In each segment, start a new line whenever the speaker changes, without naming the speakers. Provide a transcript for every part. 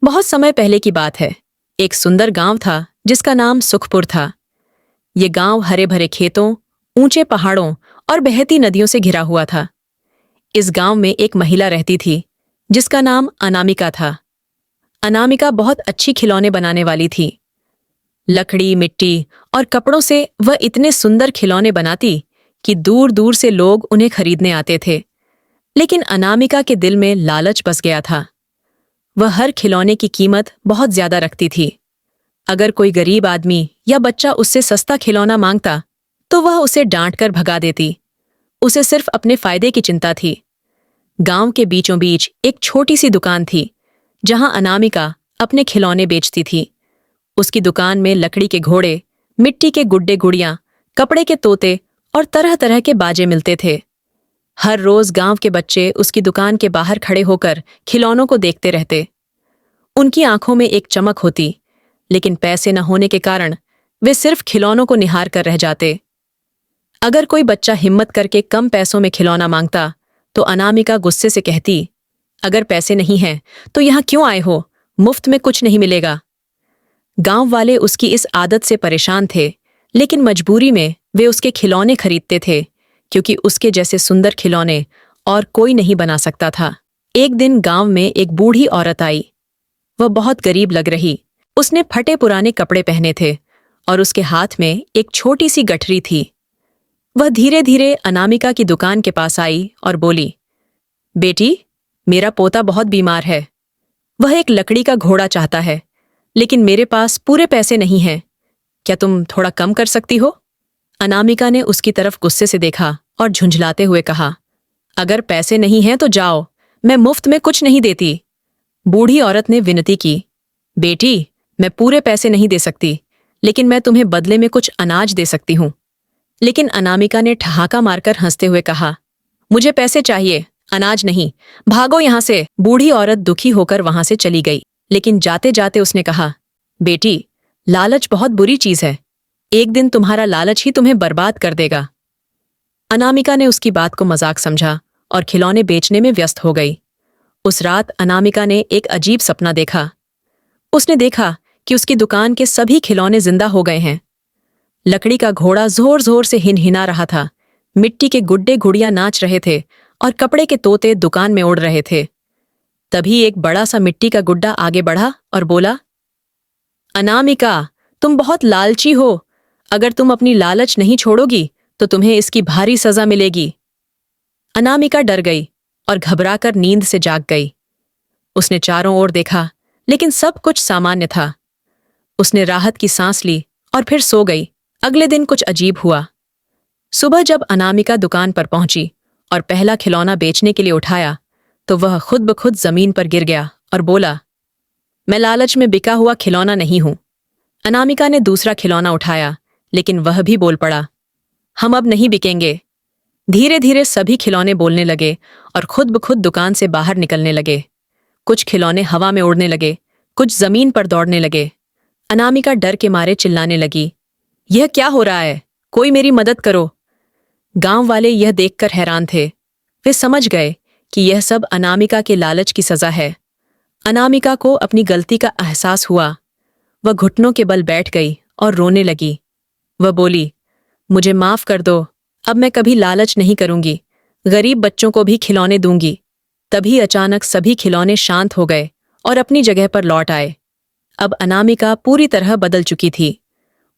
बहुत समय पहले की बात है। एक सुंदर गांव था जिसका नाम सुखपुर था। ये गांव हरे भरे खेतों, ऊंचे पहाड़ों और बहती नदियों से घिरा हुआ था। इस गांव में एक महिला रहती थी जिसका नाम अनामिका था। अनामिका बहुत अच्छी खिलौने बनाने वाली थी। लकड़ी, मिट्टी और कपड़ों से वह इतने सुंदर खिलौने बनाती कि दूर दूर से लोग उन्हें खरीदने आते थे। लेकिन अनामिका के दिल में लालच बस गया था। वह हर खिलौने की कीमत बहुत ज्यादा रखती थी। अगर कोई गरीब आदमी या बच्चा उससे सस्ता खिलौना मांगता तो वह उसे डांट कर भगा देती। उसे सिर्फ अपने फायदे की चिंता थी। गांव के बीचों बीच एक छोटी सी दुकान थी जहां अनामिका अपने खिलौने बेचती थी। उसकी दुकान में लकड़ी के घोड़े, मिट्टी के गुड्डे गुड़ियां, कपड़े के तोते और तरह तरह के बाजे मिलते थे। हर रोज गांव के बच्चे उसकी दुकान के बाहर खड़े होकर खिलौनों को देखते रहते। उनकी आंखों में एक चमक होती, लेकिन पैसे न होने के कारण वे सिर्फ खिलौनों को निहार कर रह जाते। अगर कोई बच्चा हिम्मत करके कम पैसों में खिलौना मांगता तो अनामिका गुस्से से कहती, अगर पैसे नहीं हैं तो यहां क्यों आए हो? मुफ्त में कुछ नहीं मिलेगा। गांव वाले उसकी इस आदत से परेशान थे, लेकिन मजबूरी में वे उसके खिलौने खरीदते थे क्योंकि उसके जैसे सुंदर खिलौने और कोई नहीं बना सकता था। एक दिन गांव में एक बूढ़ी औरत आई। वह बहुत गरीब लग रही। उसने फटे पुराने कपड़े पहने थे और उसके हाथ में एक छोटी सी गठरी थी। वह धीरे धीरे अनामिका की दुकान के पास आई और बोली, बेटी, मेरा पोता बहुत बीमार है। वह एक लकड़ी का घोड़ा चाहता है, लेकिन मेरे पास पूरे पैसे नहीं हैं। क्या तुम थोड़ा कम कर सकती हो? अनामिका ने उसकी तरफ गुस्से से देखा और झुंझलाते हुए कहा, अगर पैसे नहीं हैं तो जाओ, मैं मुफ्त में कुछ नहीं देती। बूढ़ी औरत ने विनती की, बेटी, मैं पूरे पैसे नहीं दे सकती, लेकिन मैं तुम्हें बदले में कुछ अनाज दे सकती हूं। लेकिन अनामिका ने ठहाका मारकर हंसते हुए कहा, मुझे पैसे चाहिए, अनाज नहीं। भागो यहां से। बूढ़ी औरत दुखी होकर वहां से चली गई। लेकिन जाते जाते उसने कहा, बेटी, लालच बहुत बुरी चीज है। एक दिन तुम्हारा लालच ही तुम्हें बर्बाद कर देगा। अनामिका ने उसकी बात को मजाक समझा और खिलौने बेचने में व्यस्त हो गई। उस रात अनामिका ने एक अजीब सपना देखा। उसने देखा कि उसकी दुकान के सभी खिलौने जिंदा हो गए हैं। लकड़ी का घोड़ा जोर जोर से हिनहिना रहा था, मिट्टी के गुड्डे गुड़ियां नाच रहे थे और कपड़े के तोते दुकान में उड़ रहे थे। तभी एक बड़ा सा मिट्टी का गुड्डा आगे बढ़ा और बोला, अनामिका, तुम बहुत लालची हो। अगर तुम अपनी लालच नहीं छोड़ोगी तो तुम्हें इसकी भारी सजा मिलेगी। अनामिका डर गई और घबराकर नींद से जाग गई। उसने चारों ओर देखा, लेकिन सब कुछ सामान्य था। उसने राहत की सांस ली और फिर सो गई। अगले दिन कुछ अजीब हुआ। सुबह जब अनामिका दुकान पर पहुंची और पहला खिलौना बेचने के लिए उठाया तो वह खुद ब खुद जमीन पर गिर गया और बोला, मैं लालच में बिका हुआ खिलौना नहीं हूं। अनामिका ने दूसरा खिलौना उठाया, लेकिन वह भी बोल पड़ा, हम अब नहीं बिकेंगे। धीरे धीरे सभी खिलौने बोलने लगे और खुद ब खुद दुकान से बाहर निकलने लगे। कुछ खिलौने हवा में उड़ने लगे, कुछ जमीन पर दौड़ने लगे। अनामिका डर के मारे चिल्लाने लगी, यह क्या हो रहा है? कोई मेरी मदद करो। गांव वाले यह देखकर हैरान थे। वे समझ गए कि यह सब अनामिका के लालच की सजा है। अनामिका को अपनी गलती का एहसास हुआ। वह घुटनों के बल बैठ गई और रोने लगी। वह बोली, मुझे माफ कर दो, अब मैं कभी लालच नहीं करूंगी। गरीब बच्चों को भी खिलौने दूंगी। तभी अचानक सभी खिलौने शांत हो गए और अपनी जगह पर लौट आए। अब अनामिका पूरी तरह बदल चुकी थी।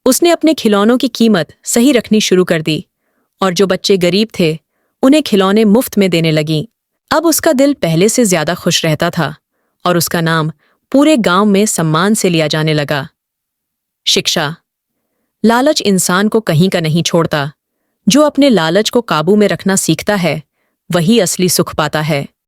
उसने अपने खिलौनों की कीमत सही रखनी शुरू कर दी और जो बच्चे गरीब थे उन्हें खिलौने मुफ्त में देने लगी। अब उसका दिल पहले से ज्यादा खुश रहता था और उसका नाम पूरे गांव में सम्मान से लिया जाने लगा। शिक्षा। लालच इंसान को कहीं का नहीं छोड़ता। जो अपने लालच को काबू में रखना सीखता है वही असली सुख पाता है।